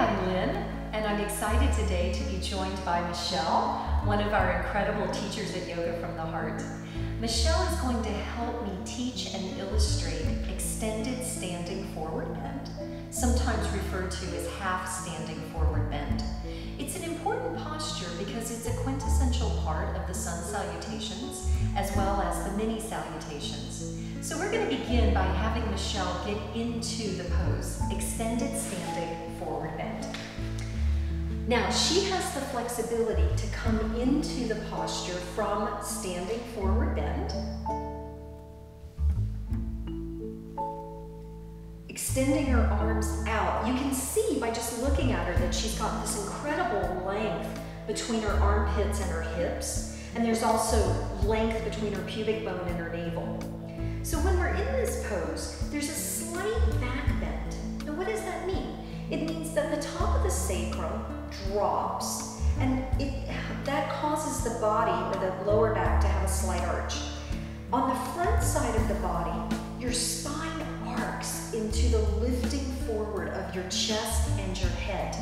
I'm Lynn, and I'm excited today to be joined by Michelle, one of our incredible teachers at Yoga from the Heart. Michelle is going to help me teach and illustrate extended standing forward bend, sometimes referred to as half standing forward bend. It's an important posture because it's a quintessential part of the sun salutations as well as the mini salutations. So we're going to begin by having Michelle get into the pose, extended standing forward bend. Now she has the flexibility to come into the posture from standing forward bend, extending her arms out. You can see by just looking at her that she's got this incredible length between her armpits and her hips, and there's also length between her pubic bone and her navel. So when we're in this pose, there's a slight back bend. Now what does that mean? It means that the top of the sacrum drops, and that causes the body or the lower back to have a slight arch. On the front side of the body, your spine arcs into the lifting forward of your chest and your head.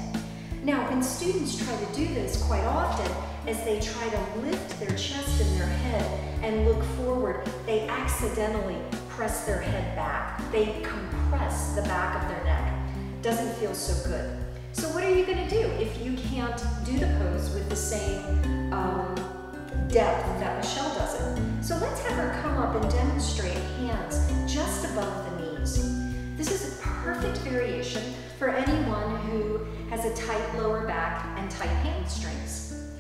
Now, when students try to do this quite often, as they try to lift their chest and their head and look forward, they accidentally press their head back. They compress the back of their neck. Doesn't feel so good. So what are you going to do if you can't do the pose with the same depth that Michelle does it? So let's have her come up and demonstrate hands just above the knees. This is a perfect variation for anyone who has a tight lower back and tight hamstrings.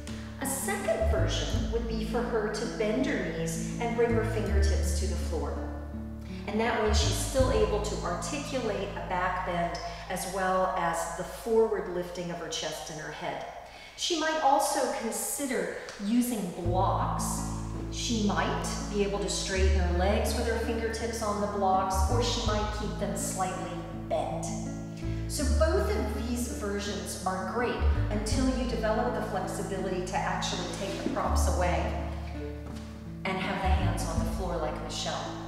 A second version would be for her to bend her knees and bring her fingertips to the floor. And that way she's still able to articulate a back bend as well as the forward lifting of her chest and her head. She might also consider using blocks. She might be able to straighten her legs with her fingertips on the blocks, or she might keep them slightly bent. So both of these versions are great until you develop the flexibility to actually take the props away and have the hands on the floor like Michelle.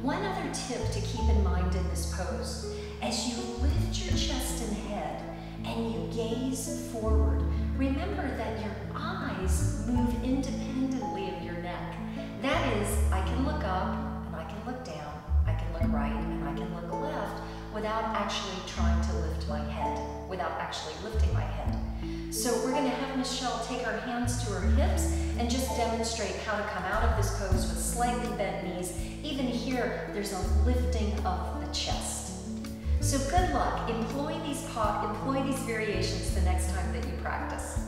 One other tip to keep in mind in this pose, as you lift your chest and head and you gaze forward, remember that your eyes move independently of your neck. That is, I can look up and I can look down, I can look right and I can look left without actually trying to lift my head, without actually lifting my head. So we're going to have Michelle take her hands to her hips and just demonstrate how to come out of this pose with slightly bent knees. Even here, there's a lifting of the chest. So good luck. Employ these variations the next time that you practice.